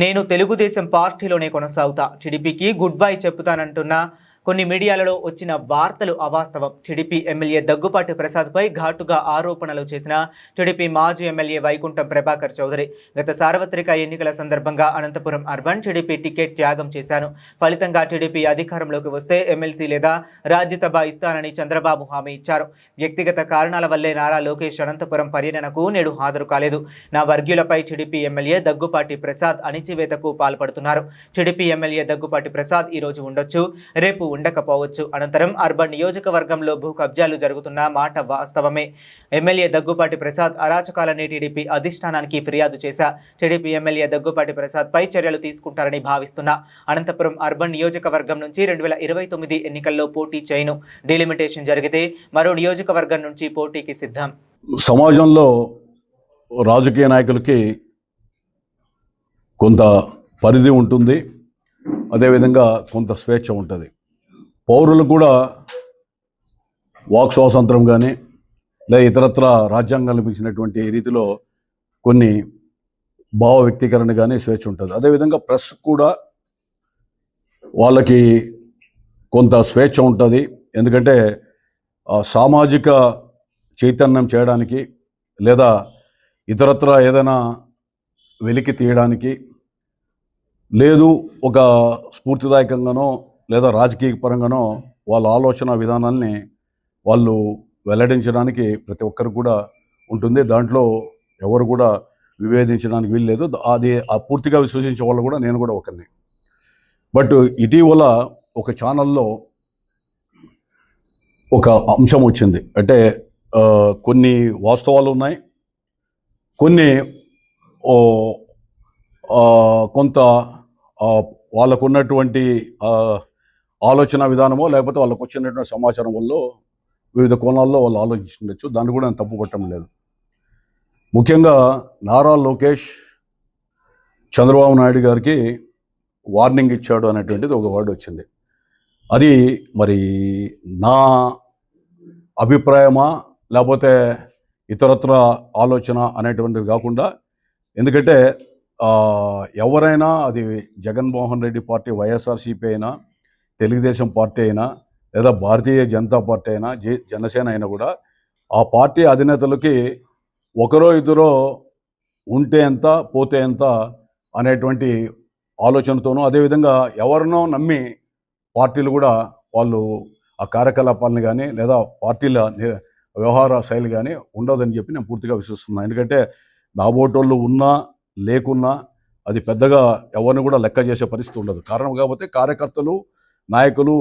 నేను తెలుగుదేశం పార్టీలోనే కొనసాగుతా, టీడీపీకి గుడ్ బై చెప్పుతానంటున్న కొన్ని మీడియాలలో వచ్చిన వార్తలు అవాస్తవం. టీడీపీ ఎమ్మెల్యే దగ్గుపాటి ప్రసాద్పై ఘాటుగా ఆరోపణలు చేసిన టీడీపీ మాజీ ఎమ్మెల్యే వైకుంఠం ప్రభాకర్ చౌదరి గత సార్వత్రిక ఎన్నికల సందర్భంగా అనంతపురం అర్బన్ టీడీపీ టికెట్ త్యాగం చేశాను. ఫలితంగా టీడీపీ అధికారంలోకి వస్తే ఎమ్మెల్సీ లేదా రాజ్యసభ ఇస్తానని చంద్రబాబు హామీ ఇచ్చారు. వ్యక్తిగత కారణాల వల్లే నారా లోకేష్ అనంతపురం పర్యటనకు నేడు హాజరు కాలేదు. నా వర్గీయులపై టీడీపీ ఎమ్మెల్యే దగ్గుపాటి ప్రసాద్ అణిచివేతకు పాల్పడుతున్నారు. టీడీపీ ఎమ్మెల్యే దగ్గుపాటి ప్రసాద్ ఈ రోజు ఉండొచ్చు, రేపు ఉండకపోవచ్చు. అనంతరం అర్బన్ నియోజకవర్గంలో భూ కబ్జాలు జరుగుతున్న మాట వాస్తవమే. ఎమ్మెల్యే దగ్గుపాటి ప్రసాద్ అరాచకాలని టీడీపీ అధిష్టానానికి ఫిర్యాదు చేశా. టీడీపీ ఎమ్మెల్యే దగ్గుపాటి ప్రసాద్ పై చర్యలు తీసుకుంటారని భావిస్తున్నా. అనంతపురం అర్బన్ నియోజకవర్గం నుంచి 2029 ఎన్నికల్లో పోటీ చేయను. డీలిమిటేషన్ జరిగితే మరో నియోజకవర్గం నుంచి పోటీకి సిద్ధం. సమాజంలో రాజకీయ నాయకులకి కొంత పరిధి ఉంటుంది, అదేవిధంగా కొంత స్వేచ్ఛ ఉంటుంది. పౌరులు కూడా వాక్ స్వాతంత్రం కానీ లేదా ఇతరత్ర రాజ్యాంగం కల్పించినటువంటి రీతిలో కొన్ని భావ వ్యక్తీకరణ కానీ స్వేచ్ఛ ఉంటుంది. అదేవిధంగా ప్రెస్ కూడా వాళ్ళకి కొంత స్వేచ్ఛ ఉంటుంది. ఎందుకంటే సామాజిక చైతన్యం చేయడానికి లేదా ఇతరత్ర ఏదైనా వెలికి తీయడానికి, లేదు ఒక స్ఫూర్తిదాయకంగానో లేదా రాజకీయ పరంగానో వాళ్ళ ఆలోచన విధానాల్ని వాళ్ళు వెల్లడించడానికి ప్రతి ఒక్కరు కూడా ఉంటుంది. దాంట్లో ఎవరు కూడా విభేదించడానికి వీల్లేదు. అది పూర్తిగా విశ్వసించే వాళ్ళు కూడా నేను కూడా ఒకరిని. బట్ ఇటీవల ఒక ఛానల్లో ఒక అంశం వచ్చింది. అంటే కొన్ని వాస్తవాలు ఉన్నాయి, కొన్ని కొంత వాళ్ళకున్నటువంటి ఆలోచన విధానమో లేకపోతే వాళ్ళకు వచ్చినటువంటి సమాచారం వల్ల వివిధ కోణాల్లో వాళ్ళు ఆలోచించుండొచ్చు. దాన్ని కూడా నేను తప్పు పట్టడం లేదు. ముఖ్యంగా నారా లోకేష్ చంద్రబాబు నాయుడు గారికి వార్నింగ్ ఇచ్చాడు అనేటువంటిది ఒక వర్డ్ వచ్చింది. అది మరి నా అభిప్రాయమా లేకపోతే ఇతరత్ర ఆలోచన అనేటువంటిది కాకుండా, ఎందుకంటే ఎవరైనా అది జగన్మోహన్ రెడ్డి పార్టీ వైఎస్ఆర్సీపీ అయినా, తెలుగుదేశం పార్టీ అయినా, లేదా భారతీయ జనతా పార్టీ అయినా, జనసేన అయినా కూడా ఆ పార్టీ అధినేతలకి ఒకరో ఇద్దరో ఉంటే ఎంత పోతే ఎంత అనేటువంటి ఆలోచనతోనూ, అదేవిధంగా ఎవరినో నమ్మి పార్టీలు కూడా వాళ్ళు ఆ కార్యకలాపాలని కానీ లేదా పార్టీల వ్యవహార శైలి కానీ ఉండదని చెప్పి నేను పూర్తిగా విశ్వసిస్తున్నాను. ఎందుకంటే నాబోటోళ్ళు ఉన్నా లేకున్నా అది పెద్దగా ఎవరిని కూడా లెక్క చేసే పరిస్థితి ఉండదు. కారణం కాకపోతే కార్యకర్తలు, నాయకులు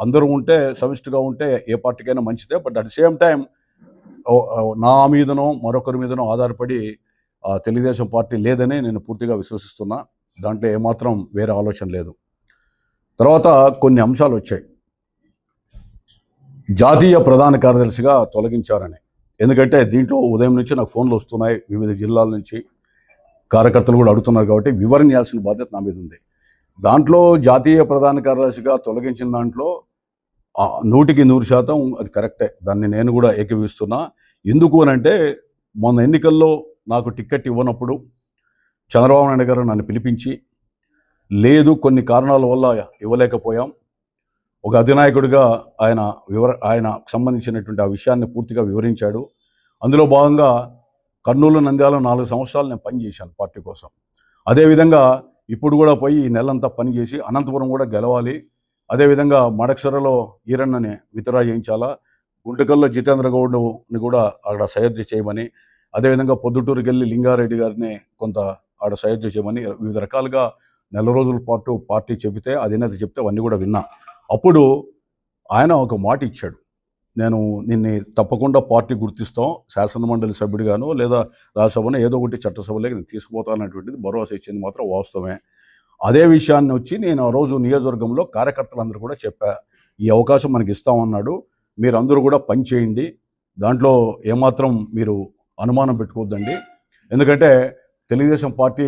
అందరూ ఉంటే, సమిష్టిగా ఉంటే ఏ పార్టీకైనా మంచిదే. But at the same time నా మీదనో మరొకరి మీదనో ఆధారపడి తెలుగుదేశం పార్టీ లేదని నేను పూర్తిగా విశ్వసిస్తున్నా. దాంట్లో ఏమాత్రం వేరే ఆలోచన లేదు. తర్వాత కొన్ని అంశాలు వచ్చాయి. జాతీయ ప్రధాన కార్యదర్శిగా తొలగించారని. ఎందుకంటే దీంట్లో ఉదయం నుంచి నాకు ఫోన్లు వస్తున్నాయి వివిధ జిల్లాల నుంచి, కార్యకర్తలు కూడా అడుగుతున్నారు. కాబట్టి వివరణ ఇవ్వాల్సిన బాధ్యత నా మీద ఉంది. దాంట్లో జాతీయ ప్రధాన కార్యదర్శిగా తొలగించిన దాంట్లో 100% అది కరెక్టే. దాన్ని నేను కూడా ఏకీభవిస్తున్నా. ఎందుకు అనంటే, మొన్న ఎన్నికల్లో నాకు టికెట్ ఇవ్వనప్పుడు చంద్రబాబు నాయుడు గారు నన్ను పిలిపించి, లేదు కొన్ని కారణాల వల్ల ఇవ్వలేకపోయాం, ఒక అధినాయకుడిగా ఆయన సంబంధించినటువంటి ఆ విషయాన్ని పూర్తిగా వివరించాడు. అందులో భాగంగా కర్నూలు, నంద్యాల 4 సంవత్సరాలు నేను పనిచేశాను పార్టీ కోసం. అదేవిధంగా ఇప్పుడు కూడా పోయి ఈ నెలంతా పనిచేసి అనంతపురం కూడా గెలవాలి. అదేవిధంగా మడక్సరలో ఈరన్నని విత్డ్రా చేయించాలా, గుంటకల్లో జితేంద్ర గౌడ్ని కూడా అక్కడ సయోధ్య చేయమని, అదేవిధంగా పొద్దుటూరుకి వెళ్ళి లింగారెడ్డి గారిని కొంత ఆడ సయోధ్య చేయమని వివిధ రకాలుగా నెల రోజుల పాటు పార్టీ చెబితే, అధినేత చెప్తే అవన్నీ కూడా విన్నా. అప్పుడు ఆయన ఒక మాట ఇచ్చాడు, నేను నిన్ను తప్పకుండా పార్టీ గుర్తిస్తాం, శాసనమండలి సభ్యుడిగాను లేదా రాజ్యసభను ఏదో ఒకటి చట్టసభలోకి నేను తీసుకుపోతాననేటువంటిది భరోసా ఇచ్చింది మాత్రం వాస్తవమే. అదే విషయాన్ని వచ్చి నేను ఆ రోజు నియోజకవర్గంలో కార్యకర్తలందరూ కూడా చెప్పా, ఈ అవకాశం మనకి ఇస్తామన్నాడు, మీరందరూ కూడా పని చేయండి, దాంట్లో ఏమాత్రం మీరు అనుమానం పెట్టుకోవద్దండి. ఎందుకంటే తెలుగుదేశం పార్టీ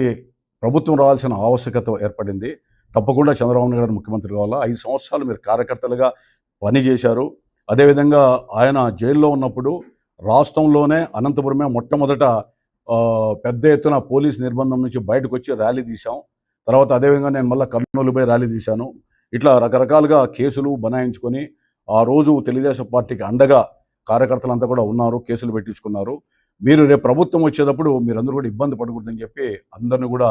ప్రభుత్వం రావాల్సిన ఆవశ్యకత ఏర్పడింది. తప్పకుండా చంద్రబాబు నాయుడు గారు ముఖ్యమంత్రి కావాలా. 5 సంవత్సరాలు మీరు కార్యకర్తలుగా పనిచేశారు. అదేవిధంగా ఆయన జైల్లో ఉన్నప్పుడు రాష్ట్రంలోనే అనంతపురమే మొట్టమొదట పెద్ద ఎత్తున పోలీస్ నిర్బంధం నుంచి బయటకు వచ్చి ర్యాలీ తీసాం. తర్వాత అదేవిధంగా నేను మళ్ళీ కర్నూలు పోయి ర్యాలీ తీశాను. ఇట్లా రకరకాలుగా కేసులు బనాయించుకొని ఆ రోజు తెలుగుదేశం పార్టీకి అండగా కార్యకర్తలంతా కూడా ఉన్నారు, కేసులు పెట్టించుకున్నారు. మీరు రేపు ప్రభుత్వం వచ్చేటప్పుడు మీరందరూ కూడా ఇబ్బంది పడకూడదని చెప్పి అందరిని కూడా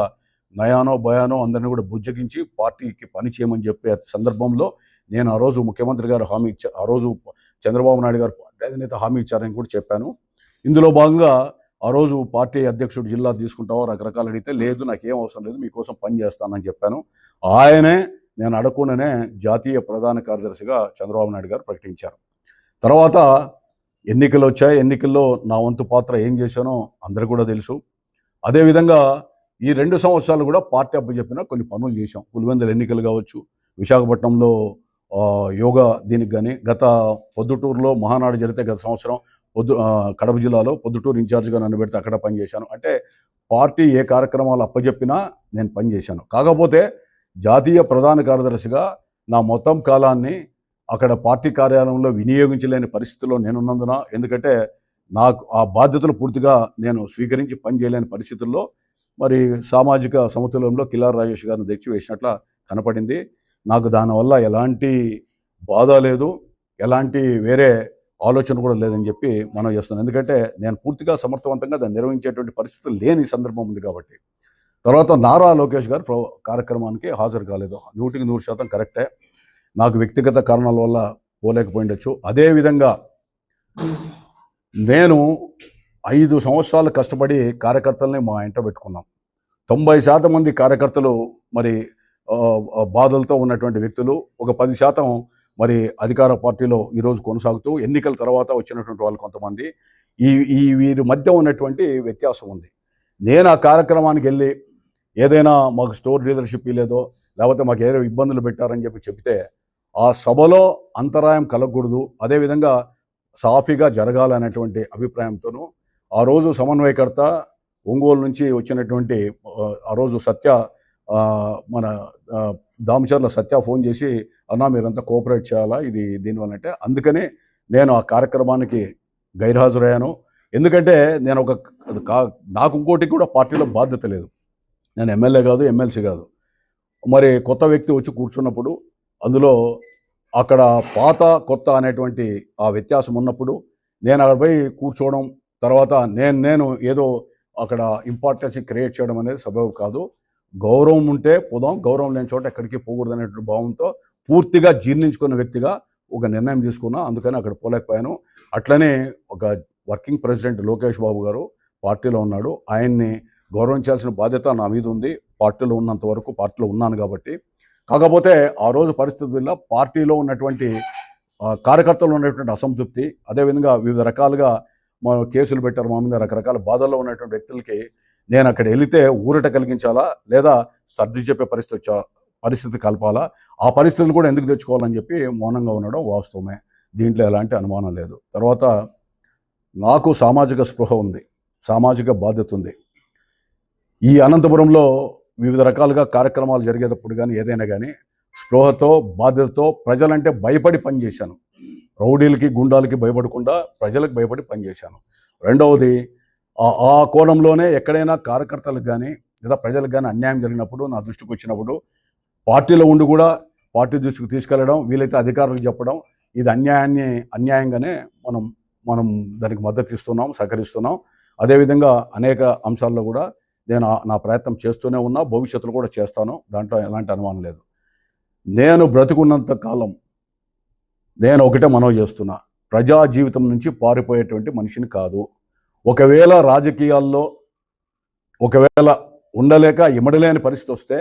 నయానో భయానో అందరినీ కూడా బుజ్జగించి పార్టీకి పని చేయమని చెప్పే సందర్భంలో నేను ఆ రోజు ముఖ్యమంత్రి గారు హామీ ఇచ్చారు, ఆ రోజు చంద్రబాబు నాయుడు గారు పార్టీ అధినేత హామీ ఇచ్చారని కూడా చెప్పాను. ఇందులో భాగంగా ఆ రోజు పార్టీ అధ్యక్షుడు జిల్లా తీసుకుంటావో రకరకాలు అడిగితే లేదు నాకేం అవసరం లేదు మీకోసం పని చేస్తానని చెప్పాను. ఆయనే నేను అడగకుండానే జాతీయ ప్రధాన కార్యదర్శిగా చంద్రబాబు నాయుడు గారు ప్రకటించారు. తర్వాత ఎన్నికలు వచ్చాయి. ఎన్నికల్లో నా వంతు పాత్ర ఏం చేశానో అందరికీ కూడా తెలుసు. అదేవిధంగా ఈ 2 సంవత్సరాలు కూడా పార్టీ అప్పచెప్పిన కొన్ని పనులు చేశాం. పులివెందుల ఎన్నికలు కావచ్చు, విశాఖపట్నంలో యోగా దీనికి కానీ, గత పొద్దుటూరులో మహానాడు జరిగితే గత సంవత్సరం కడప జిల్లాలో పొద్దుటూరు ఇన్ఛార్జ్గా నన్ను పెడితే అక్కడ పనిచేశాను. అంటే పార్టీ ఏ కార్యక్రమాలు అప్పచెప్పినా నేను పనిచేశాను. కాకపోతే జాతీయ ప్రధాన కార్యదర్శిగా నా మొత్తం కాలాన్ని అక్కడ పార్టీ కార్యాలయంలో వినియోగించలేని పరిస్థితుల్లో నేనున్నందున, ఎందుకంటే నాకు ఆ బాధ్యతలు పూర్తిగా నేను స్వీకరించి పనిచేయలేని పరిస్థితుల్లో మరి సామాజిక సమతుల్యంలో కిలార్ రాజేష్ గారిని తెచ్చి వేసినట్ల కనపడింది. నాకు దానివల్ల ఎలాంటి బాధ లేదు, ఎలాంటి వేరే ఆలోచన కూడా లేదని చెప్పి మనం చేస్తున్నాను. ఎందుకంటే నేను పూర్తిగా సమర్థవంతంగా దాన్ని నిర్వహించేటువంటి పరిస్థితులు లేని సందర్భం ఉంది కాబట్టి. తర్వాత నారా లోకేష్ గారు కార్యక్రమానికి హాజరు కాలేదు. 100% కరెక్టే. నాకు వ్యక్తిగత కారణాల వల్ల పోలేకపోయిండొచ్చు. అదేవిధంగా నేను 5 సంవత్సరాలు కష్టపడి కార్యకర్తల్ని మా ఇంట పెట్టుకున్నాం. 90% మంది కార్యకర్తలు మరి బాధలతో ఉన్నటువంటి వ్యక్తులు, ఒక 10% మరి అధికార పార్టీలో ఈరోజు కొనసాగుతూ ఎన్నికల తర్వాత వచ్చినటువంటి వాళ్ళు కొంతమంది. వీరి మధ్య ఉన్నటువంటి వ్యత్యాసం ఉంది. నేను ఆ కార్యక్రమానికి వెళ్ళి ఏదైనా మాకు స్టోర్ డీలర్షిప్ లేదో లేకపోతే మాకు ఏదో ఇబ్బందులు పెట్టారని చెప్తే ఆ సభలో అంతరాయం కలగకూడదు, అదేవిధంగా సాఫీగా జరగాలనేటువంటి అభిప్రాయంతోనూ ఆ రోజు సమన్వయకర్త ఒంగోలు నుంచి వచ్చినటువంటి ఆ రోజు సత్య మన దామచర్ల సత్య ఫోన్ చేసి అన్నా మీరంతా కోఆపరేట్ చేయాలా ఇది దీనివల్ల అంటే, అందుకని నేను ఆ కార్యక్రమానికి గైర్హాజరయ్యాను. ఎందుకంటే నేను నాకు ఇంకోటి కూడా పార్టీలో బాధ్యత లేదు. నేను ఎమ్మెల్యే కాదు, ఎమ్మెల్సీ కాదు. మరి కొత్త వ్యక్తి వచ్చి కూర్చున్నప్పుడు అందులో అక్కడ పాత కొత్త అనేటువంటి ఆ వ్యత్యాసం ఉన్నప్పుడు నేను అక్కడ పోయి కూర్చోవడం, తర్వాత నేను ఏదో అక్కడ ఇంపార్టెన్స్ క్రియేట్ చేయడం అనేది సబబు కాదు. గౌరవం ఉంటే పోదాం, గౌరవం లేని చోట ఎక్కడికి పోకూడదు అనేటువంటి భావంతో పూర్తిగా జీర్ణించుకున్న వ్యక్తిగా ఒక నిర్ణయం తీసుకున్నా. అందుకని అక్కడ పోలేకపోయాను. అట్లనే ఒక వర్కింగ్ ప్రెసిడెంట్ లోకేష్ బాబు గారు పార్టీలో ఉన్నాడు, ఆయన్ని గౌరవించాల్సిన బాధ్యత నా మీద ఉంది. పార్టీలో ఉన్నంత వరకు పార్టీలో ఉన్నాను కాబట్టి. కాకపోతే ఆ రోజు పరిస్థితి వల్ల పార్టీలో ఉన్నటువంటి కార్యకర్తలు ఉన్నటువంటి అసంతృప్తి, అదేవిధంగా వివిధ రకాలుగా మా కేసులు పెట్టారు మా మీద, రకరకాల బాధల్లో ఉన్నటువంటి వ్యక్తులకి నేను అక్కడ వెళితే ఊరట కలిగించాలా లేదా సర్ది చెప్పే పరిస్థితి కలపాలా, ఆ పరిస్థితులు కూడా ఎందుకు తెచ్చుకోవాలని చెప్పి మౌనంగా ఉండడం వాస్తవమే. దీంట్లో ఎలాంటి అనుమానం లేదు. తర్వాత నాకు సామాజిక స్పృహ ఉంది, సామాజిక బాధ్యత ఉంది. ఈ అనంతపురంలో వివిధ రకాలుగా కార్యక్రమాలు జరిగేటప్పుడు కానీ ఏదైనా కానీ స్పృహతో బాధ్యతతో ప్రజలంటే భయపడి పనిచేశాను. రౌడీలకి గుండాలకి భయపడకుండా ప్రజలకు భయపడి పనిచేశాను. రెండవది ఆ కోణంలోనే ఎక్కడైనా కార్యకర్తలకు కానీ లేదా ప్రజలకు కానీ అన్యాయం జరిగినప్పుడు నా దృష్టికి వచ్చినప్పుడు పార్టీలో ఉండి కూడా పార్టీ దృష్టికి తీసుకెళ్లడం, వీలైతే అధికారులకు చెప్పడం, ఇది అన్యాయంగానే మనం దానికి మద్దతు ఇస్తున్నాం, సహకరిస్తున్నాం. అదేవిధంగా అనేక అంశాల్లో కూడా నేను నా ప్రయత్నం చేస్తూనే ఉన్నా, భవిష్యత్తులో కూడా చేస్తాను. దాంట్లో ఎలాంటి అనుమానం లేదు. నేను బ్రతుకున్నంత కాలం నేను ఒకటే మనవి చేస్తున్నా, ప్రజా జీవితం నుంచి పారిపోయేటువంటి మనిషిని కాదు. ఒకవేళ రాజకీయాల్లో ఉండలేక ఇమడలేని పరిస్థితి వస్తే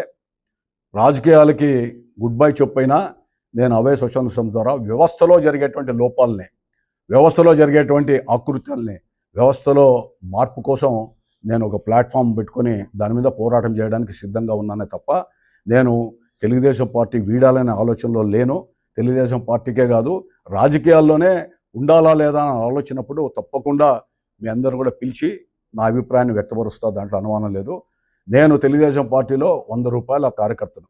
రాజకీయాలకి గుడ్ బై చెప్పైనా నేను అవే స్వచ్ఛంద సంస్థ ద్వారా వ్యవస్థలో జరిగేటువంటి లోపాలని, వ్యవస్థలో జరిగేటువంటి ఆకృత్యాలని, వ్యవస్థలో మార్పు కోసం నేను ఒక ప్లాట్ఫామ్ పెట్టుకొని దాని మీద పోరాటం చేయడానికి సిద్ధంగా ఉన్నానే తప్ప నేను తెలుగుదేశం పార్టీ వీడాలనే ఆలోచనలో లేను. తెలుగుదేశం పార్టీకే కాదు, రాజకీయాల్లోనే ఉండాలా లేదా అని ఆలోచనప్పుడు తప్పకుండా మీ అందరూ కూడా పిలిచి నా అభిప్రాయాన్ని వ్యక్తపరుస్తా, దాంట్లో అనుమానం లేదు. నేను తెలుగుదేశం పార్టీలో 100 రూపాయల కార్యకర్తను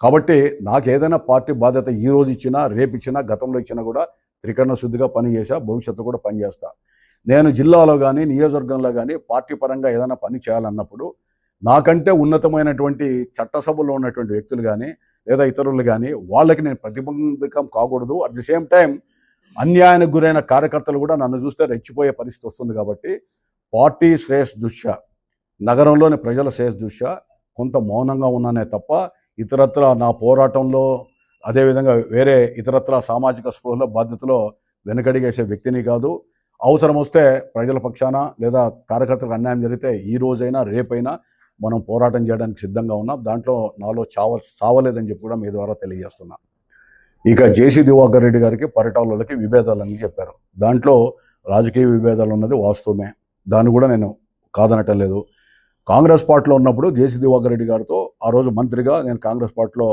కాబట్టి నాకు ఏదైనా పార్టీ బాధ్యత ఈ రోజు ఇచ్చినా, రేపు ఇచ్చినా, గతంలో ఇచ్చినా కూడా త్రికరణ శుద్ధిగా పనిచేసా, భవిష్యత్తు కూడా పనిచేస్తా. నేను జిల్లాలో కానీ నియోజకవర్గంలో కానీ పార్టీ పరంగా ఏదైనా పని చేయాలన్నప్పుడు నాకంటే ఉన్నతమైనటువంటి చట్టసభలో ఉన్నటువంటి వ్యక్తులు కానీ లేదా ఇతరులు కానీ వాళ్ళకి నేను ప్రతిబంధకం కాకూడదు. అట్ ది సేమ్ టైం అన్యాయానికి గురైన కార్యకర్తలు కూడా నన్ను చూస్తే రెచ్చిపోయే పరిస్థితి వస్తుంది. కాబట్టి పార్టీ శ్రేయస్ దృష్ట్యా, నగరంలోని ప్రజల శ్రేయస్ దృష్ట్యా కొంత మౌనంగా ఉన్నానే తప్ప ఇతరత్ర నా పోరాటంలో, అదేవిధంగా వేరే ఇతరత్ర సామాజిక స్పృహలో బాధ్యతలో వెనకడిగేసే వ్యక్తిని కాదు. అవసరం వస్తే ప్రజల పక్షాన లేదా కార్యకర్తలకు అన్యాయం జరిగితే ఈ రోజైనా రేపైనా మనం పోరాటం చేయడానికి సిద్ధంగా ఉన్నాం. దాంట్లో నాలో చావలేదని చెప్పి కూడా మీ ద్వారా తెలియజేస్తున్నా. ఇక జేసీ దివాకర్ రెడ్డి గారికి పరిటాలకి విభేదాలని చెప్పారు. దాంట్లో రాజకీయ విభేదాలు ఉన్నది వాస్తవమే, దాన్ని కూడా నేను కాదనటం లేదు. కాంగ్రెస్ పార్టీలో ఉన్నప్పుడు జేసీ దివాకర్ రెడ్డి గారితో ఆ రోజు మంత్రిగా, నేను కాంగ్రెస్ పార్టీలో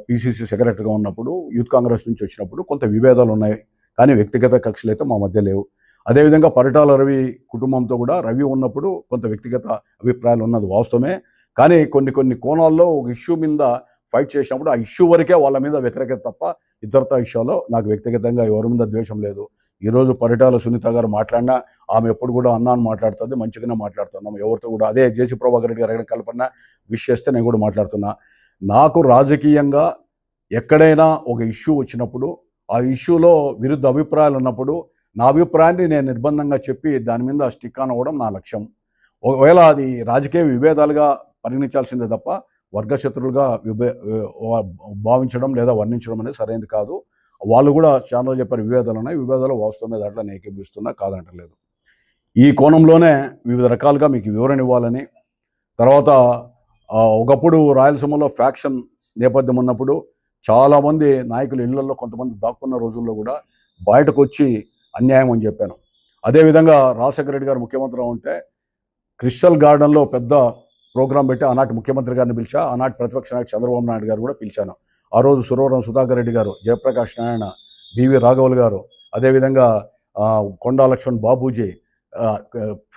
పీసీసీ సెక్రటరీగా ఉన్నప్పుడు, యూత్ కాంగ్రెస్ నుంచి వచ్చినప్పుడు కొంత విభేదాలు ఉన్నాయి. కానీ వ్యక్తిగత కక్షలు అయితే మా మధ్య లేవు. అదేవిధంగా పరిటాల రవి కుటుంబంతో కూడా రవి ఉన్నప్పుడు కొంత వ్యక్తిగత అభిప్రాయాలు ఉన్నది వాస్తవమే. కానీ కొన్ని కోణాల్లో ఒక ఇష్యూ మీద ఫైట్ చేసినప్పుడు ఆ ఇష్యూ వరకే వాళ్ళ మీద వ్యతిరేకత తప్ప ఇతరత విషయాల్లో నాకు వ్యక్తిగతంగా ఎవరి మీద ద్వేషం లేదు. ఈరోజు పరిటాల సునీత గారు మాట్లాడినా ఆమె ఎప్పుడు కూడా అన్నాను మాట్లాడుతుంది, మంచిగానే మాట్లాడుతున్నాం ఎవరితో కూడా. అదే జేసీ ప్రభాకర్ రెడ్డి గారు ఎక్కడ కల్పన విష్ చేస్తే నేను కూడా మాట్లాడుతున్నా. నాకు రాజకీయంగా ఎక్కడైనా ఒక ఇష్యూ వచ్చినప్పుడు, ఆ ఇష్యూలో విరుద్ధ అభిప్రాయాలు ఉన్నప్పుడు నా అభిప్రాయాన్ని నేను నిర్బంధంగా చెప్పి దాని మీద స్టిక్ ఆన్ అవ్వడం నా లక్ష్యం. ఒకవేళ అది రాజకీయ విభేదాలుగా పరిగణించాల్సిందే తప్ప వర్గశత్రులుగా భావించడం లేదా వర్ణించడం అనేది సరైనది కాదు. వాళ్ళు కూడా ఛానల్ చెప్పారు విభేదాలు ఉన్నాయి, విభేదాలు వాస్తవమే, దాంట్లో నేను ఏకీభవిస్తున్నా, కాదంటలేదు. ఈ కోణంలోనే వివిధ రకాలుగా మీకు వివరణ ఇవ్వాలని. తర్వాత ఒకప్పుడు రాయలసీమలో ఫ్యాక్షన్ నేపథ్యం ఉన్నప్పుడు చాలామంది నాయకులు ఇళ్లలో కొంతమంది దాక్కున్న రోజుల్లో కూడా బయటకు వచ్చి అన్యాయం అని చెప్పాను. అదేవిధంగా రాజశేఖర రెడ్డి గారు ముఖ్యమంత్రి ఉంటే క్రిస్టల్ గార్డెన్లో పెద్ద ప్రోగ్రాం పెట్టి ఆనాటి ముఖ్యమంత్రి గారిని పిలిచా, ఆనాటి ప్రతిపక్ష నాయకుడు చంద్రబాబు నాయుడు గారు కూడా పిలిచాను. ఆ రోజు సురవరం సుధాకర్ రెడ్డి గారు, జయప్రకాష్ నారాయణ, బివి రాఘవులు గారు, అదేవిధంగా కొండా లక్ష్మణ్ బాబూజీ,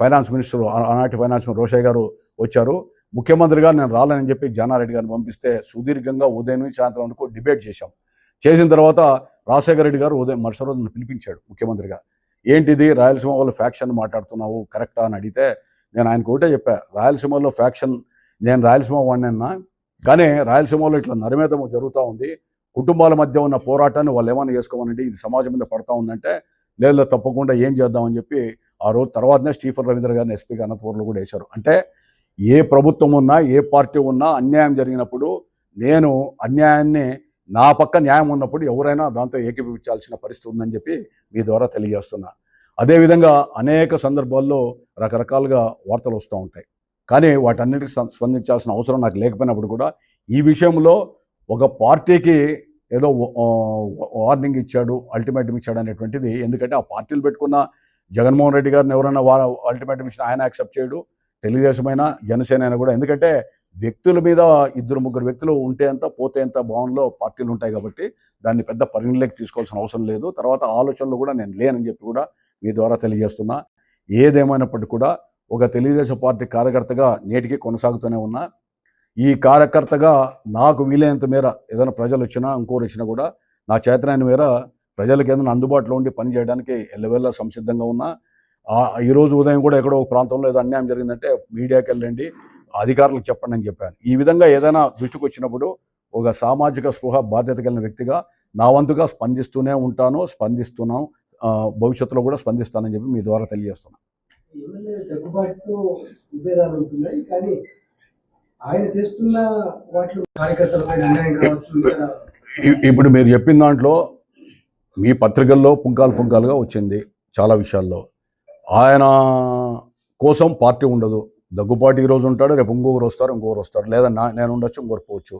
ఫైనాన్స్ మినిస్టర్ ఆనాటి ఫైనాన్స్ మినిస్టర్ రోషయ్య గారు వచ్చారు. ముఖ్యమంత్రిగా నేను రాలేనని చెప్పి జానారెడ్డి గారిని పంపిస్తే సుదీర్ఘంగా ఉదయం నుంచి సాయంత్రం వరకు డిబేట్ చేశాం. చేసిన తర్వాత రాజశేఖర రెడ్డి గారు ఉదయం మరుసటి రోజు పిలిపించాడు ముఖ్యమంత్రిగా. ఏంటిది రాయలసీమ వాళ్ళు ఫ్యాక్షన్ మాట్లాడుతున్నావు కరెక్టా అని అడిగితే నేను ఆయనకు ఒకటే చెప్పా, రాయలసీమలో ఫ్యాక్షన్, నేను రాయలసీమ వాడినన్నా కానీ రాయలసీమలో ఇట్లా నరిమేతం జరుగుతూ ఉంది, కుటుంబాల మధ్య ఉన్న పోరాటాన్ని వాళ్ళు ఏమైనా చేసుకోమనండి, ఇది సమాజం మీద పడతా ఉందంటే లేదు తప్పకుండా ఏం చేద్దామని చెప్పి ఆ రోజు తర్వాతనే స్టీఫెన్ రవీంద్ర గారిని ఎస్పీగా అనంతపురంలో కూడా వేశారు. అంటే ఏ ప్రభుత్వం ఉన్నా ఏ పార్టీ ఉన్నా అన్యాయం జరిగినప్పుడు నేను అన్యాయాన్ని నా పక్క న్యాయం ఉన్నప్పుడు ఎవరైనా దాంతో ఏకీభవించాల్సిన పరిస్థితి ఉందని చెప్పి మీ ద్వారా తెలియజేస్తున్నా. అదేవిధంగా అనేక సందర్భాల్లో రకరకాలుగా వార్తలు వస్తూ ఉంటాయి, కానీ వాటన్నిటికి స్పందించాల్సిన అవసరం నాకు లేకపోయినప్పుడు కూడా ఈ విషయంలో ఒక పార్టీకి ఏదో వార్నింగ్ ఇచ్చాడు, అల్టిమేటం ఇచ్చాడు అనేటువంటిది, ఎందుకంటే ఆ పార్టీలు పెట్టుకున్న జగన్మోహన్ రెడ్డి గారిని ఎవరైనా అల్టిమేటం ఇచ్చిన ఆయన యాక్సెప్ట్ చేయడు, తెలుగుదేశమైనా జనసేన అయినా కూడా. ఎందుకంటే వ్యక్తుల మీద 2-3 వ్యక్తులు ఉంటే ఎంత పోతే ఎంత భావనలో పార్టీలు ఉంటాయి కాబట్టి దాన్ని పెద్ద పరిగణలోకి తీసుకోవాల్సిన అవసరం లేదు. తర్వాత ఆలోచనలు కూడా నేను లేనని చెప్పి కూడా మీ ద్వారా తెలియజేస్తున్నా. ఏదేమైనప్పటికీ కూడా ఒక తెలుగుదేశం పార్టీ కార్యకర్తగా నేటికి కొనసాగుతూనే ఉన్నా. ఈ కార్యకర్తగా నాకు వీలైనంత మేర ఏదైనా ప్రజలు వచ్చినా ఇంకోరు వచ్చినా కూడా నా చేతనైన మేర ప్రజలకు ఏదైనా అందుబాటులో ఉండి పనిచేయడానికి ఎల్లవేళ సంసిద్ధంగా ఉన్నా. ఈరోజు ఉదయం కూడా ఎక్కడో ఒక ప్రాంతంలో ఏదో అన్యాయం జరిగిందంటే మీడియాకి వెళ్ళండి, అధికారులకు చెప్పండి అని చెప్పాను. ఈ విధంగా ఏదైనా దృష్టికి వచ్చినప్పుడు ఒక సామాజిక స్పృహ బాధ్యత కలిగిన వ్యక్తిగా నా వంతుగా స్పందిస్తూనే ఉంటాను, స్పందిస్తున్నాం, భవిష్యత్తులో కూడా స్పందిస్తానని చెప్పి మీ ద్వారా తెలియజేస్తున్నాను. దగ్గుబాటుతో విభేదాలు ఉంటున్నాయి, కానీ ఆయన చేస్తున్న వాటిలో కార్యకర్తలపై అన్యాయం కావచ్చు. ఇప్పుడు మీరు చెప్పిన దాంట్లో మీ పత్రికల్లో పుంకాలుగా వచ్చింది చాలా విషయాల్లో. ఆయన కోసం పార్టీ ఉండదు. దగ్గుబాటు ఈరోజు ఉంటాడు, రేపు ఇంకొకరు వస్తారు, లేదా నేను ఉండొచ్చు, ఇంకొకరు పోవచ్చు.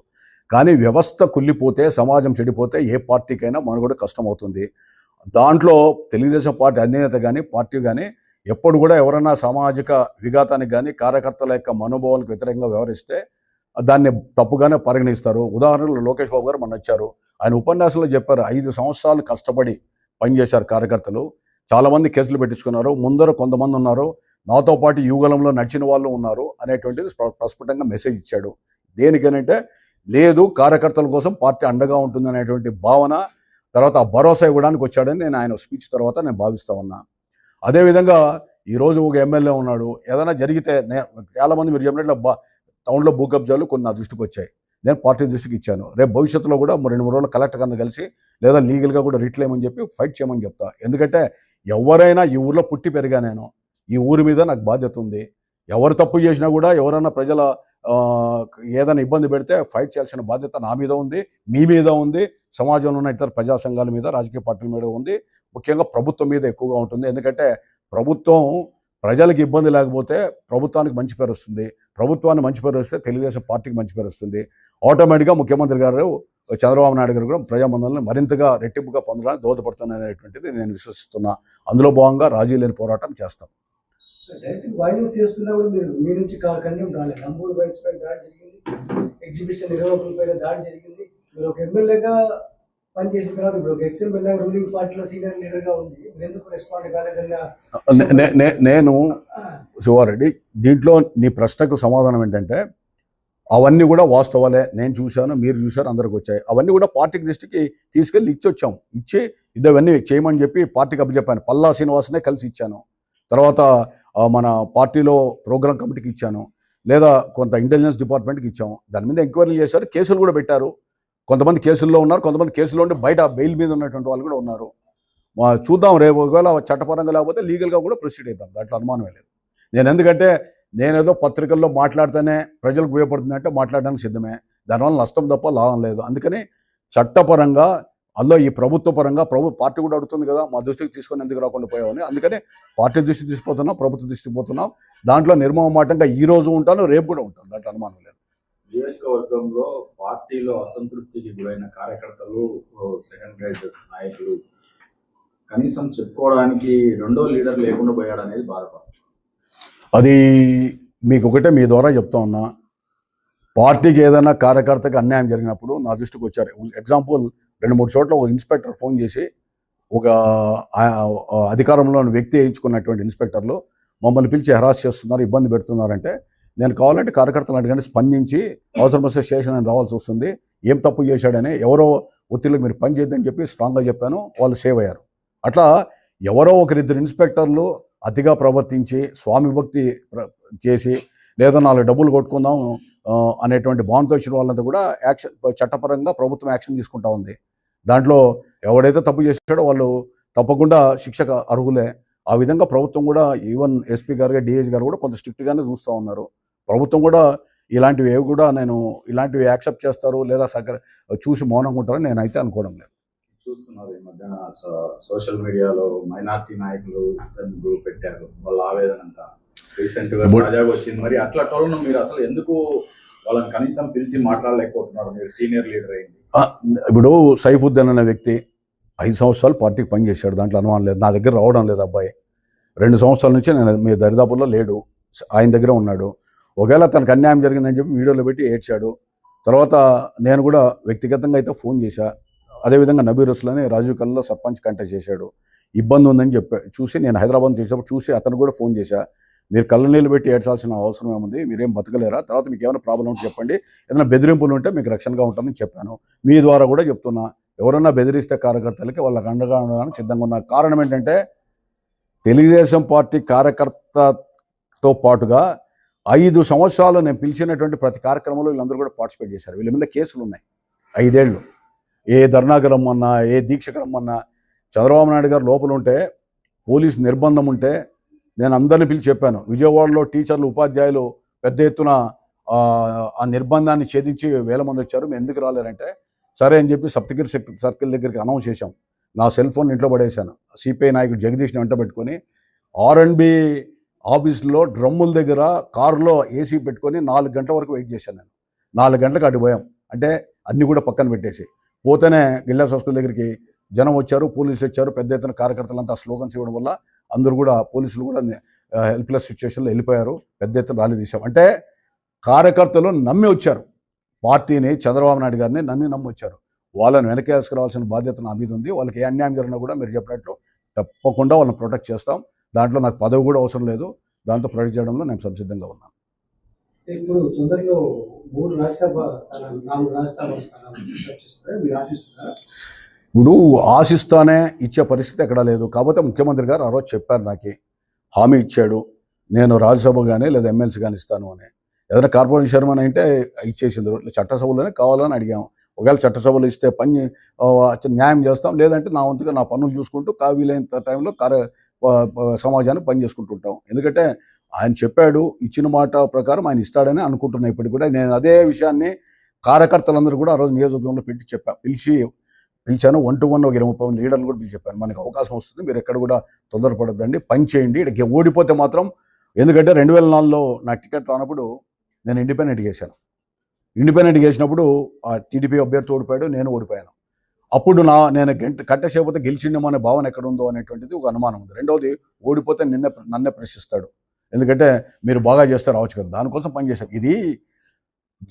కానీ వ్యవస్థ కుళ్ళిపోతే, సమాజం చెడిపోతే ఏ పార్టీకైనా మనుగడ కష్టమవుతుంది. దాంట్లో తెలుగుదేశం పార్టీ అధినేత కానీ పార్టీ కానీ ఎప్పుడు కూడా ఎవరైనా సామాజిక విఘాతానికి కానీ కార్యకర్తల యొక్క మనోభావాలకు వ్యతిరేకంగా వ్యవహరిస్తే దాన్ని తప్పుగానే పరిగణిస్తారు. ఉదాహరణలో లోకేష్ బాబు గారు మొన్న వచ్చారు, ఆయన ఉపన్యాసంలో చెప్పారు 5 సంవత్సరాలు కష్టపడి పనిచేశారు కార్యకర్తలు, చాలామంది కేసులు పెట్టించుకున్నారు, ముందర కొంతమంది ఉన్నారు, నాతో పాటు యుగలంలో నడిచిన వాళ్ళు ఉన్నారు అనేటువంటిది ప్రస్ఫుటంగా మెసేజ్ ఇచ్చాడు. దేనికనంటే లేదు కార్యకర్తల కోసం పార్టీ అండగా ఉంటుంది అనేటువంటి భావన, తర్వాత ఆ భరోసా ఇవ్వడానికి వచ్చాడని నేను ఆయన స్పీచ్ తర్వాత నేను భావిస్తూ ఉన్నా. అదేవిధంగా ఈరోజు ఒక ఎమ్మెల్యే ఉన్నాడు, ఏదైనా జరిగితే చాలామంది మీరు చెప్పినట్లు టౌన్లో భూ కబ్జాలు కొన్ని నా దృష్టికి వచ్చాయి. నేను పార్టీ దృష్టికి ఇచ్చాను. రేపు భవిష్యత్తులో కూడా 2-3 రోజులు కలెక్టర్ గారిని కలిసి లేదా లీగల్గా కూడా రిట్లేమని చెప్పి ఫైట్ చేయమని చెప్తా. ఎందుకంటే ఎవరైనా ఈ ఊర్లో పుట్టి పెరిగా నేను, ఈ ఊరి మీద నాకు బాధ్యత ఉంది. ఎవరు తప్పు చేసినా కూడా ఎవరైనా ప్రజల ఏదైనా ఇబ్బంది పెడితే ఫైట్ చేయాల్సిన బాధ్యత నా మీద ఉంది, మీ మీద ఉంది, సమాజంలో ఉన్న ఇతర ప్రజా సంఘాల మీద, రాజకీయ పార్టీల మీద ఉంది, ముఖ్యంగా ప్రభుత్వం మీద ఎక్కువగా ఉంటుంది. ఎందుకంటే ప్రభుత్వం ప్రజలకు ఇబ్బంది లేకపోతే ప్రభుత్వానికి మంచి పేరు వస్తుంది, ప్రభుత్వాన్ని మంచి పేరు వస్తే తెలుగుదేశం పార్టీకి మంచి పేరు వస్తుంది. ఆటోమేటిక్గా ముఖ్యమంత్రి గారు చంద్రబాబు నాయుడు గారు కూడా ప్రజామందలను మరింతగా రెట్టింపుగా పొందడానికి దోహదపడుతుందనేటువంటిది నేను విశ్వసిస్తున్నా. అందులో భాగంగా రాజీ లేని పోరాటం చేస్తాం. డైరెక్ట్ వైలెన్స్ చేస్తున్నా కూడా మీరు మీ నుంచి కండెమ్ రాలేదు. నంబూరు బైక్స్ పైన దాడి జరిగింది, ఎగ్జిబిషన్ నిర్వాహకుల పైన దాడి జరిగింది. మీరు ఒక ఎమ్మెల్యేగా పనిచేసిన తర్వాత ఇప్పుడు ఒక ఎక్స్-ఎమ్మెల్యే రూలింగ్ పార్టీలో సీనియర్ లీడర్గా ఉంది, మీరు ఎందుకు రెస్పాండ్ కాలేదన్నా? నేను శివారెడ్డి, దీంట్లో నీ ప్రశ్నకు సమాధానం ఏంటంటే అవన్నీ కూడా వాస్తవాలే. నేను చూశాను, మీరు చూశారు, అందరికి వచ్చాయి. అవన్నీ కూడా పార్టీకి దృష్టికి తీసుకెళ్ళి ఇచ్చి ఇవన్నీ చేయమని చెప్పి పార్టీకి అప్పచెప్పాను. పల్లా శ్రీనివాసనే కలిసి ఇచ్చాను. తర్వాత మన పార్టీలో ప్రోగ్రామ్ కమిటీకి ఇచ్చాను, లేదా కొంత ఇంటెలిజెన్స్ డిపార్ట్మెంట్కి ఇచ్చాము. దాని మీద ఎంక్వైరీలు చేశారు, కేసులు కూడా పెట్టారు. కొంతమంది కేసుల్లో ఉన్నారు, కొంతమంది కేసుల్లో ఉండి బయట బెయిల్ మీద ఉన్నటువంటి వాళ్ళు కూడా ఉన్నారు. చూద్దాం, రేపు ఒకవేళ చట్టపరంగా లేకపోతే లీగల్గా కూడా ప్రొసీడ్ అవుతాం, దాంట్లో అనుమానమే లేదు. నేనేదో పత్రికల్లో మాట్లాడితేనే ప్రజలకు ఉపయోగపడుతుందంటే మాట్లాడడానికి సిద్ధమే. దానివల్ల నష్టం తప్ప లాభం లేదు. అందుకని చట్టపరంగా అందులో ఈ ప్రభుత్వ పరంగా పార్టీ కూడా అడుగుతుంది కదా, మా దృష్టికి తీసుకొని ఎందుకు రాకుండా పోయామని. అందుకని పార్టీ దృష్టికి తీసుకుపోతున్నాం, ప్రభుత్వ దృష్టికి పోతున్నాం. దాంట్లో నిర్మమాటంగా ఈ రోజు ఉంటాను, రేపు కూడా ఉంటాను, దాంట్లో అనుమానం లేదు. నియోజకవర్గంలో పార్టీలో అసంతృప్తికి గురైన కార్యకర్తలు, సెకండ్ గ్రేడ్ నాయకులు కనీసం చెప్పుకోవడానికి రెండో లీడర్ లేకుండా పోయాడు అనేది బాధపడుతుంది. అది మీకు ఒకటే మీ ద్వారా చెప్తా ఉన్నా, పార్టీకి ఏదైనా కార్యకర్తకి అన్యాయం జరిగినప్పుడు నా దృష్టికి వచ్చారు. ఎగ్జాంపుల్, 2-3 చోట్ల ఒక ఇన్స్పెక్టర్ ఫోన్ చేసి, ఒక అధికారంలో ఉన్న వ్యక్తి వేయించుకున్నటువంటి ఇన్స్పెక్టర్లు మమ్మల్ని పిలిచి హెరాస్ చేస్తున్నారు, ఇబ్బంది పెడుతున్నారంటే నేను కావాలంటే కార్యకర్తలు అడిగానే స్పందించి అవసరం వస్తే స్టేషన్ అని రావాల్సి వస్తుంది, ఏం తప్పు చేశాడని, ఎవరో ఒత్తిడికి మీరు పని చేద్దని చెప్పి స్ట్రాంగ్గా చెప్పాను. వాళ్ళు సేవ్ అయ్యారు. అట్లా ఎవరో ఒకరిద్దరు ఇన్స్పెక్టర్లు అతిగా ప్రవర్తించి స్వామి భక్తి చేసి లేదా 4 డబ్బులు కొట్టుకుందాం అనేటువంటి భావంతో వచ్చిన వాళ్ళంతా కూడా యాక్షన్, చట్టపరంగా ప్రభుత్వం యాక్షన్ తీసుకుంటా ఉంది. దాంట్లో ఎవడైతే తప్పు చేశాడో వాళ్ళు తప్పకుండా శిక్షకు అర్హులే. ఆ విధంగా ప్రభుత్వం కూడా, ఈవెన్ ఎస్పీ గారు, డిఐజీ గారు కూడా కొంత స్ట్రిక్ట్గానే చూస్తూ ఉన్నారు. ప్రభుత్వం కూడా ఇలాంటివి ఏవి కూడా ఇలాంటివి యాక్సెప్ట్ చేస్తారు లేదా చూసి మౌనంగా ఉంటారని నేనైతే అనుకోవడం లేదు. చూస్తున్నారు ఈ మధ్యన సోషల్ మీడియాలో మైనార్టీ నాయకులు గ్రూప్ పెట్టారు, వాళ్ళ ఆవేదన అంతా రీసెంట్గా తాజాగా వచ్చింది. మరి అట్లా టోళ్ళను మీరు అసలు ఎందుకు వాళ్ళని కనీసం పిలిచి మాట్లాడలేకపోతున్నారు? మీరు సీనియర్ లీడర్ అయింది. ఇప్పుడు సైఫుద్దీన్ అనే వ్యక్తి 5 సంవత్సరాలు పార్టీకి పనిచేశాడు, దాంట్లో అనుమానం లేదు. నా దగ్గర రావడం లేదు అబ్బాయి. 2 సంవత్సరాల నుంచి నేను మీ దరిదాపుల్లో లేడు, ఆయన దగ్గర ఉన్నాడు. ఒకవేళ తనకు అన్యాయం జరిగిందని చెప్పి వీడియోలో పెట్టి ఏడ్చాడు. తర్వాత నేను కూడా వ్యక్తిగతంగా అయితే ఫోన్ చేశా. అదేవిధంగా నబీర్ రసులని రాజీవ్ కల్లో సర్పంచ్ కాంటాక్ట్ చేశాడు, ఇబ్బంది ఉందని చూసి నేను హైదరాబాద్ చేసేటప్పుడు చూసి అతను కూడా ఫోన్ చేశా. మీరు కళ్ళ నీళ్ళు పెట్టి ఏడ్చాల్సిన అవసరం ఏముంది, మీరేం బతకలేరా, తర్వాత మీకు ఏమైనా ప్రాబ్లం ఉంటే చెప్పండి, ఏదైనా బెదిరింపులు ఉంటే మీకు రక్షణగా ఉంటుందని చెప్పాను. మీ ద్వారా కూడా చెప్తున్నా, ఎవరన్నా బెదిరిస్తే కార్యకర్తలకి వాళ్ళకి అండగా ఉండడానికి సిద్ధంగా ఉన్నా. కారణం ఏంటంటే తెలుగుదేశం పార్టీ కార్యకర్తతో పాటుగా 5 సంవత్సరాలు నేను పిలిచినటువంటి ప్రతి కార్యక్రమంలో వీళ్ళందరూ కూడా పార్టిసిపేట్ చేశారు. వీళ్ళ మీద కేసులు ఉన్నాయి 5 ఏళ్ళు. ఏ ధర్నాకు రమ్మన్నా, ఏ దీక్షకు రమ్మన్నా, చంద్రబాబు నాయుడు గారు లోపల ఉంటే, పోలీసు నిర్బంధం ఉంటే నేను అందరిని పిలిచి చెప్పాను. విజయవాడలో టీచర్లు, ఉపాధ్యాయులు పెద్ద ఎత్తున ఆ నిర్బంధాన్ని ఛేదించి 1000 మంది వచ్చారు, మేము ఎందుకు రాలేరంటే సరే అని చెప్పి సప్తగిరి సర్కిల్ దగ్గరికి అనౌన్స్ చేశాం. నా సెల్ ఫోన్ ఇంట్లో పడేశాను. సిపిఐ నాయకుడు జగదీష్ని వెంట పెట్టుకొని ఆర్ఎండ్బి ఆఫీస్లో డ్రమ్ముల దగ్గర కారులో ఏసీ పెట్టుకొని 4 గంటల వరకు వెయిట్ చేశాను. నేను 4 గంటలకు అటు పోయాం. అంటే అన్నీ కూడా పక్కన పెట్టేసి పోతేనే గిల్లాస్ స్కూల్ దగ్గరికి జనం వచ్చారు, పోలీసులు వచ్చారు, పెద్ద ఎత్తున కార్యకర్తలంతా స్లోగన్స్ ఇవ్వడం వల్ల అందరూ కూడా, పోలీసులు కూడా హెల్ప్లెస్ సిచ్యువేషన్లో వెళ్ళిపోయారు. పెద్ద ఎత్తున ర్యాలీ తీసాం. అంటే కార్యకర్తలు నమ్మి వచ్చారు, పార్టీని, చంద్రబాబు నాయుడు గారిని నమ్మి వచ్చారు. వాళ్ళని వెనకేసుకురావాల్సిన బాధ్యత నా మీద ఉంది. వాళ్ళకి ఏ అన్యాయం జరిగినా కూడా మీరు చెప్పినట్లు తప్పకుండా వాళ్ళని ప్రొటెక్ట్ చేస్తాం. దాంట్లో నాకు పదవి కూడా అవసరం లేదు, దాంతో ప్రొటెక్ట్ చేయడంలో నేను సంసిద్ధంగా ఉన్నాను. ఇప్పుడు తొందరలో 3 రాజ్యసభ స్థానాలు, 4 రాజ్యసభ స్థానాలు మీరు ఆశిస్తున్నారా? ఇప్పుడు ఆశిస్తానే ఇచ్చే పరిస్థితి ఎక్కడా లేదు. కాకపోతే ముఖ్యమంత్రి గారు ఆ రోజు చెప్పారు, నాకు హామీ ఇచ్చాడు, నేను రాజ్యసభ కానీ లేదా ఎమ్మెల్సీ కానీ ఇస్తాను అని. ఏదైనా కార్పొరేషన్ చైర్మన్ అంటే ఇచ్చేసింది, చట్టసభలోనే కావాలని అడిగాము. ఒకవేళ చట్టసభలు ఇస్తే న్యాయం చేస్తాం, లేదంటే నా వంతుగా నా పనులు చూసుకుంటూ వీలైనంత టైంలో సమాజానికి పని చేసుకుంటుంటాం. ఎందుకంటే ఆయన చెప్పాడు, ఇచ్చిన మాట ప్రకారం ఆయన ఇస్తాడని అనుకుంటున్నా. ఇప్పటికి కూడా నేను అదే విషయాన్ని కార్యకర్తలందరూ కూడా ఆ రోజు నియోజకవర్గంలో పిలిచాను. 1-to-1 ఒక 20 మంది లీడర్లు కూడా పిలిచి చెప్పాను, మనకు అవకాశం వస్తుంది, మీరు ఎక్కడ కూడా తొందరపడద్దండి, పని చేయండి. ఇక్కడ ఓడిపోతే మాత్రం, ఎందుకంటే 2004లో నా టికెట్ రానప్పుడు నేను ఇండిపెండెంట్ చేసినప్పుడు ఆ టీడీపీ అభ్యర్థి ఓడిపోయాడు, నేను ఓడిపోయాను. అప్పుడు నేను కట్టేసేపోతే గెలిచిండేమో అనే భావన ఎక్కడ ఉందో అనేటువంటిది ఒక అనుమానం ఉంది. రెండవది, ఓడిపోతే నన్నే ప్రశ్నిస్తాడు, ఎందుకంటే మీరు బాగా చేస్తే రావచ్చు కదా, దానికోసం పనిచేశాం. ఇది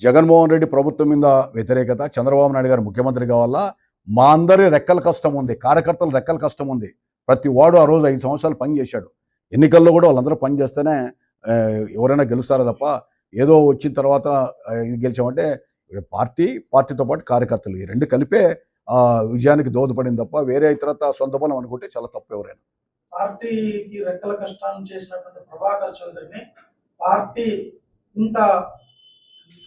జగన్మోహన్ రెడ్డి ప్రభుత్వం మీద వ్యతిరేకత, చంద్రబాబు నాయుడు గారు ముఖ్యమంత్రి కావాలా, మా అందరి రెక్కల కష్టం ఉంది, కార్యకర్తల రెక్కల కష్టం ఉంది. ప్రతి వాడు ఆ రోజు 5 సంవత్సరాలు పనిచేశాడు. ఎన్నికల్లో కూడా వాళ్ళందరూ పనిచేస్తేనే ఎవరైనా గెలుస్తారో తప్ప ఏదో వచ్చిన తర్వాత ఇది గెలిచామంటే పార్టీతో పాటు కార్యకర్తలు ఈ రెండు కలిపే విజయానికి దోహదపడింది తప్ప వేరే ఇతరత సొంత బలం అనుకుంటే చాలా తప్పు. ఎవరైనా పార్టీకి రెక్కల కష్టాన్ని చేసినటువంటి ప్రభాకర్ చౌదరిని పార్టీ ఇంత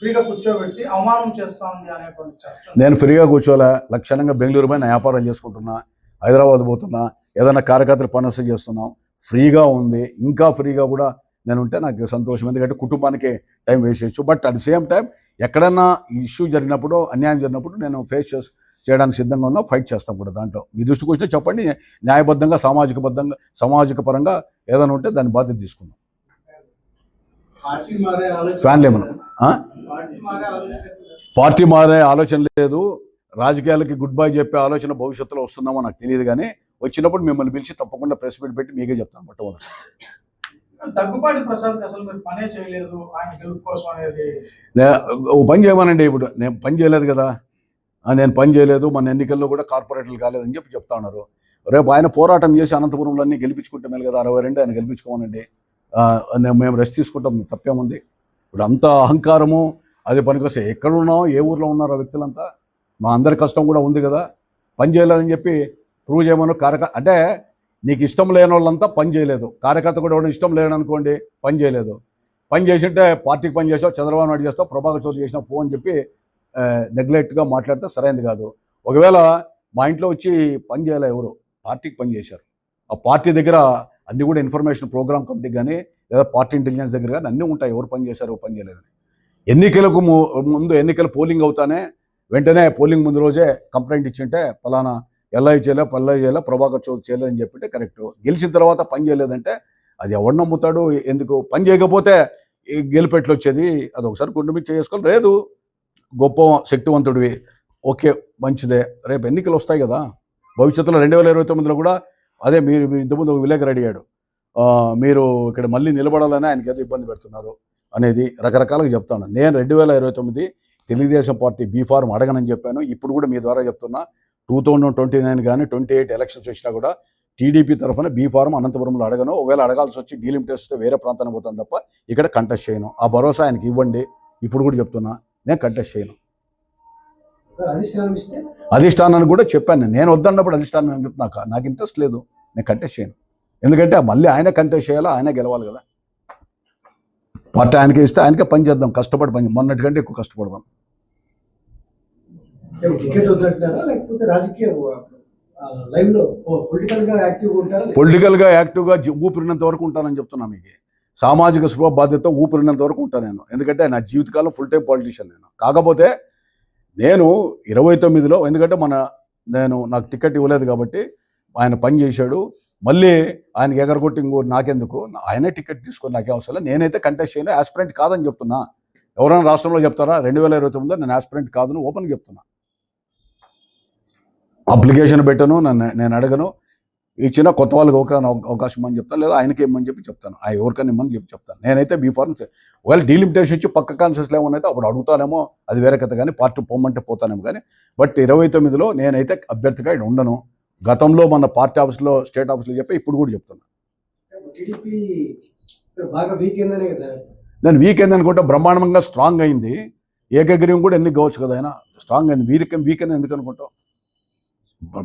ఫ్రీగా కూర్చోబెట్టి అవమానం చేస్తా ఉంది అనేటువంటి చర్చ. నేను ఫ్రీగా కూర్చోలే, లక్షణంగా బెంగళూరు పైన వ్యాపారం చేసుకుంటున్నా, హైదరాబాద్ పోతున్నా, ఏదైనా కార్యకర్తలు పనులు చేస్తున్నాం, ఫ్రీగా ఉంది. ఇంకా ఫ్రీగా కూడా నేను ఉంటే నాకు సంతోషం, ఎందుకంటే కుటుంబానికి టైం వేస్ట్ చేయొచ్చు. But at the same time ఎక్కడన్నా ఇష్యూ జరిగినప్పుడు, అన్యాయం జరిగినప్పుడు నేను ఫేస్ చేయడానికి సిద్ధంగా ఉన్నా, ఫైట్ చేస్తాం కూడా. దాంట్లో మీ దృష్టికి వచ్చినా చెప్పండి, న్యాయబద్ధంగా సామాజిక పరంగా ఏదైనా ఉంటే దాన్ని బాధ్యత తీసుకుందాం. ఫ్యాన్లు ఏమన్నా పార్టీ మారే ఆలోచన లేదు, రాజకీయాలకి గుడ్ బై చెప్పే ఆలోచన భవిష్యత్తులో వస్తుందామో నాకు తెలియదు, కానీ వచ్చినప్పుడు మిమ్మల్ని పిలిచి తప్పకుండా ప్రెస్ మీట్ పెట్టి మీకే చెప్తాను. మొట్టమొదటి దగ్గుపాటి ప్రసాద్ అసలు మీరు పనే చేయలేదు ఆయన గెలుపు కోసం అనేది ఓ పని చేయమనండి. ఇప్పుడు నేను పని చేయలేదు కదా, నేను పని చేయలేదు, మన ఎన్నికల్లో కూడా కార్పొరేటర్లు కాలేదని చెప్తా ఉన్నారు. రేపు ఆయన పోరాటం చేసి అనంతపురంలో అన్నీ గెలిపించుకుంటే మేలు కదా, 62 ఆయన గెలిపించుకోమనండి, మేము రెస్ట్ తీసుకుంటాం, తప్పేముంది. ఇప్పుడు అంత అహంకారము అది పనికొస్తే ఎక్కడ ఉన్నామో, ఏ ఊర్లో ఉన్నారో వ్యక్తులంతా, మా అందరి కష్టం కూడా ఉంది కదా. పని చేయలేదని చెప్పి ప్రూవ్ చేయమని అంటే నీకు ఇష్టం లేని వాళ్ళంతా పని చేయలేదు, కార్యకర్త కూడా ఎవరు ఇష్టం లేదనుకోండి పని చేయలేదు. పని చేసింటే పార్టీకి పని చేసావు, చంద్రబాబు నాయుడు చేస్తావు, ప్రభాకర్ చౌదరి చేసినా పో అని చెప్పి నెగ్లెక్ట్గా మాట్లాడితే సరైనది కాదు. ఒకవేళ మా ఇంట్లో వచ్చి పని చేయలే, ఎవరు పార్టీకి పని చేశారు, ఆ పార్టీ దగ్గర అన్నీ కూడా ఇన్ఫర్మేషన్ ప్రోగ్రామ్ కమిటీకి కానీ లేదా పార్టీ ఇంటెలిజెన్స్ దగ్గర కానీ అన్నీ ఉంటాయి, ఎవరు పని చేశారు పని చేయలేదని. ఎన్నికలకు ముందు ఎన్నికలు పోలింగ్ అవుతానే వెంటనే పోలింగ్ ముందు రోజే కంప్లైంట్ ఇచ్చింటే పలానా ఎల్ఐ చేయలే ప్రభాకర్ చౌదరి చేయలేదని చెప్పితే కరెక్ట్. గెలిచిన తర్వాత పని చేయలేదంటే అది ఎవరు నమ్ముతాడు? ఎందుకు పని చేయకపోతే గెలిపెట్లు వచ్చేది? అది ఒకసారి గుండె మీద చేసుకోవాలి. లేదు, గొప్ప శక్తివంతుడివి, ఓకే మంచిదే, రేపు ఎన్నికలు వస్తాయి కదా భవిష్యత్తులో 2029లో కూడా అదే మీరు ఇంతకుముందు ఒక విలేకరు అడిగాడు, మీరు ఇక్కడ మళ్ళీ నిలబడాలని ఆయనకి ఏదో ఇబ్బంది పెడుతున్నారు అనేది రకరకాలుగా చెప్తాను. నేను 2029 తెలుగుదేశం పార్టీ బీఫార్మ్ అడగనని చెప్పాను. ఇప్పుడు కూడా మీ ద్వారా చెప్తున్నా, 2029 కానీ 28 ఎలక్షన్స్ వచ్చినా కూడా టీడీపీ తరఫున బీఫార్మ్ అనంతపురంలో అడగను. ఒకవేళ అడగాల్సి వచ్చి డీలిమిటేషన్ వస్తే వేరే ప్రాంతానికి పోతాను తప్ప ఇక్కడ కంటెస్ట్ చేయను. ఆ భరోసా ఆయనకి ఇవ్వండి. ఇప్పుడు కూడా చెప్తున్నా, నేను కంటెస్ట్ చేయను. అధిష్టానాన్ని కూడా చెప్పాను, నేను వద్దన్నప్పుడు అధిష్టానం ఏం చెప్తున్నా, నాకు ఇంట్రెస్ట్ లేదు, నేను కంటెస్ట్ చేయను. ఎందుకంటే మళ్ళీ ఆయన కంటెస్ట్ చేయాలా, ఆయనే గెలవాలి కదా. పార్టీ ఆయనకే ఇస్తే ఆయనకే పని చేద్దాం, కష్టపడి పని, మొన్నటికంటే ఎక్కువ కష్టపడదాం. పొలిటికల్గా యాక్టివ్గా ఊపిరినంత వరకు ఉంటానని చెప్తున్నా మీకు. సామాజిక స్పృహ బాధ్యత ఊపిరినంత వరకు ఉంటాను నేను, ఎందుకంటే నా జీవితకాలం ఫుల్ టైం పాలిటీషియన్ నేను. కాకపోతే నేను 29లో, ఎందుకంటే నాకు టికెట్ ఇవ్వలేదు కాబట్టి ఆయన పని చేశాడు, మళ్ళీ ఆయనకి ఎగరగొట్టి ఇంకో నాకెందుకు, ఆయనే టికెట్ తీసుకొని నాకే అవసరం, నేనైతే కంటెస్ట్ చేయను, ఆస్పిరెంట్ కాదని చెప్తున్నా. ఎవరైనా రాష్ట్రంలో చెప్తారా? 2029లో నేను ఆస్పిరెంట్ కాదని ఓపెన్గా చెప్తున్నా. అప్లికేషన్ పెట్టను, నేను అడగను, ఇచ్చిన కొత్త వాళ్ళకి ఎవరికైనా అవకాశం అని చెప్తాను, లేదా ఆయనకి ఇమ్మని చెప్పి చెప్తాను, ఎవరికైనా ఇమ్మని చెప్పి చెప్తాను. నేనైతే బీఫార్మ్ ఒకవేళ డీలిమిటేషన్ ఇచ్చి పక్క కాన్సెస్లో ఏమన్నా అయితే అప్పుడు అడుగుతానేమో, అది వేరే కథ, కానీ పార్టీ పోమంటే పోతానేమో. కానీ బట్ 29లో నేనైతే అభ్యర్థిగా ఇక్కడ ఉండను. గతంలో మన పార్టీ ఆఫీస్లో, స్టేట్ ఆఫీస్లో చెప్పి ఇప్పుడు కూడా చెప్తున్నా. నేను వీక్ అయింది అనుకుంటే బ్రహ్మాండంగా స్ట్రాంగ్ అయింది. ఏకగ్రీవం కూడా ఎన్ని కావచ్చు కదా, ఆయన స్ట్రాంగ్ అయింది. వీక్ అని ఎందుకు అనుకుంటాం?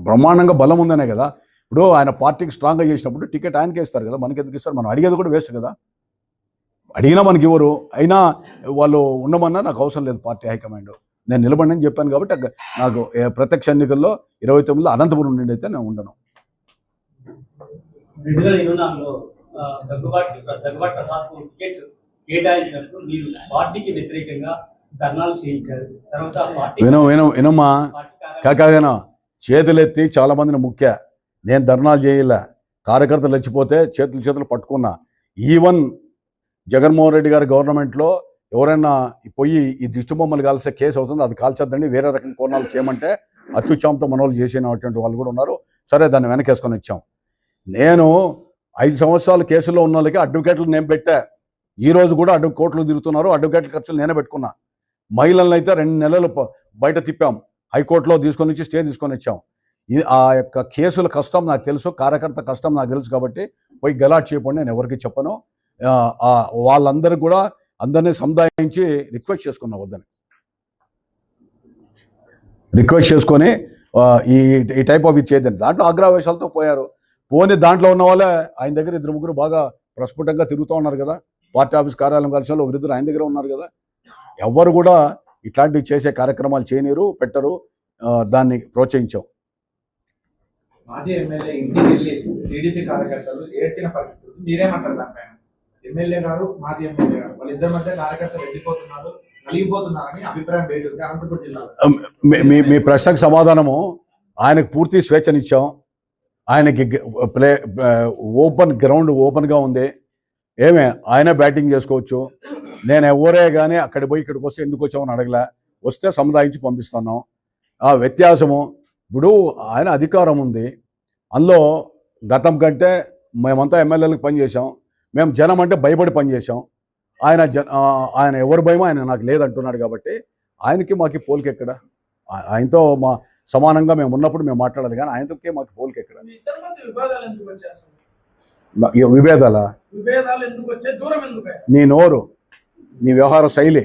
బ్రహ్మాండంగా బలం ఉందనే కదా. ఇప్పుడు ఆయన పార్టీకి స్ట్రాంగ్గా చేసినప్పుడు టికెట్ ఆయనకే ఇస్తారు కదా, మనకి ఎందుకు ఇస్తారు? మనం అడిగేది కూడా వేస్ట్ కదా. అడిగినా మనకి ఇవ్వరు. అయినా వాళ్ళు ఉండమన్నా నాకు అవసరం లేదు పార్టీ హైకమాండ్. నేను నిలబడినని చెప్పాను కాబట్టి నాకు ప్రత్యక్ష ఎన్నికల్లో 29లో అనంతపురం నుండి అయితే నేను ఉండను. 2024లో దగ్గుబాటి ప్రసాద్కు టికెట్స్ కేటాయించినప్పుడు మీరు పార్టీకి వ్యతిరేకంగా ధర్నాలు చేయించారు. తర్వాత వినమ్మా కాకాదేనా చేతులెత్తి చాలా మందిని ముఖ్య నేను ధర్నాలు చేయలే. కార్యకర్తలు వచ్చిపోతే చేతులు పట్టుకున్నా. ఈవెన్ జగన్మోహన్ రెడ్డి గారి గవర్నమెంట్లో ఎవరైనా పోయి ఈ దిష్టి బొమ్మలు కాల్సే కేసు అవుతుంది, అది కాల్చొద్దండి, వేరే రకం కోణాలు చేయమంటే అత్యుత్సాహంతో మనోళ్ళు చేసినటువంటి వాళ్ళు కూడా ఉన్నారు. సరే దాన్ని వెనకేసుకొని వచ్చాం. నేను 5 సంవత్సరాలు కేసులో ఉన్న వాళ్ళకి అడ్వకేట్లు నేను పెట్టా. ఈ రోజు కూడా కోర్టులు తిరుగుతున్నారు. అడ్వకేట్ల ఖర్చులు నేనే పెట్టుకున్నా. మహిళలను అయితే 2 నెలలు బయట తిప్పాం. హైకోర్టులో తీసుకొని వచ్చి స్టే తీసుకొని వచ్చాం. ఆ యొక్క కేసుల కష్టం నాకు తెలుసు, కార్యకర్త కష్టం నాకు తెలుసు కాబట్టి పోయి గలాట్ చేయకుండా నేను ఎవరికి చెప్పను. వాళ్ళందరూ కూడా అందరినీ సముదాయించి రిక్వెస్ట్ చేసుకున్నా వద్దని. రిక్వెస్ట్ చేసుకొని ఈ టైప్ ఆఫ్ ఇచ్చేదని దాంట్లో ఆగ్రహవేశాలతో పోయారు. పోనీ దాంట్లో ఉన్న వాళ్ళే ఆయన దగ్గర 2-3 బాగా ప్రస్ఫుటంగా తిరుగుతూ ఉన్నారు కదా. పార్టీ ఆఫీస్ కార్యాలయం కలిసి వాళ్ళు 1-2 ఆయన దగ్గర ఉన్నారు కదా. ఎవరు కూడా ఇట్లాంటివి చేసే కార్యక్రమాలు చేయనీరు, పెట్టరు. దాన్ని ప్రోత్సహించాం. మాజీ ఎమ్మెల్యే ఇంటికి వెళ్ళి టీడీపీ కార్యకర్తలు ఏడ్చిన పరిస్థితి మీరేమంటారు దానిపైన? ఎమ్మెల్యే గారు మాజీ ఎమ్మెల్యే గారు వాళ్ళిద్దరి మధ్య కార్యకర్తలు వెళ్ళిపోతున్నారు, నలిగిపోతున్నారని అభిప్రాయం బయటకు అనంతపురం జిల్లాలో. మీ ప్రశ్నకు సమాధానము ఆయనకు పూర్తి స్వేచ్ఛనిచ్చాం. ఆయనకి గ్రౌండ్ ఓపెన్గా ఉంది. ఆయన బ్యాటింగ్ చేసుకోవచ్చు. నేను ఎవరే కానీ అక్కడికి పోయి ఇక్కడికి వస్తే ఎందుకు వచ్చామని అడగలే. వస్తే సముదాయించి పంపిస్తున్నాం. ఆ వ్యత్యాసము ఇప్పుడు ఆయన అధికారం ఉంది. అందులో గతం కంటే మేమంతా ఎమ్మెల్యేలకు పనిచేసాం. మేము జనం అంటే భయపడి పనిచేసాం. ఆయన ఎవరి భయమో ఆయన నాకు లేదంటున్నాడు కాబట్టి ఆయనకి మాకు పోలిక ఎక్కడ? ఆయనతో మా సమానంగా మేము ఉన్నప్పుడు మేము మాట్లాడాలి కానీ ఆయనతోకే మాకు పోలిక ఎక్కడ? విభేదాలా? నీ నోరు, నీ వ్యవహార శైలి,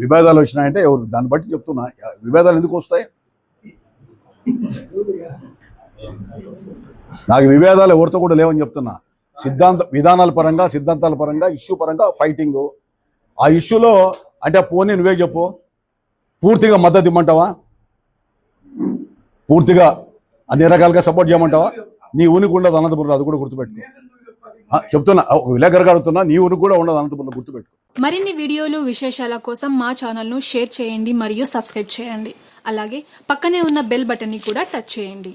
విభేదాలు వచ్చినాయంటే ఎవరు దాన్ని బట్టి చెప్తున్నా. విభేదాలు ఎందుకు వస్తాయి? నాకు విభేదాలు ఎవరితో కూడా లేవని చెప్తున్నా. విధానాల పరంగా, సిద్ధాంతాల పరంగా, ఇష్యూ పరంగా ఫైటింగు. ఆ ఇష్యూలో అంటే పోనీ నువ్వే చెప్పు, పూర్తిగా మద్దతు ఇమ్మంటావా? పూర్తిగా అన్ని రకాలుగా సపోర్ట్ చేయమంటావా? నీ ఉనికి ఉండదు అనంతపురం, అది కూడా గుర్తుపెట్టుకో. చెప్తున్నా, విలేకరుగా అడుగుతున్నా, నీ ఉనికి కూడా ఉండదు అనంతపురం, గుర్తుపెట్టుకో. మరిన్ని వీడియోలు, విశేషాల కోసం మా ఛానల్ను షేర్ చేయండి మరియు సబ్స్క్రైబ్ చేయండి. అలాగే పక్కనే ఉన్న బెల్ బటన్ని కూడా టచ్ చేయండి.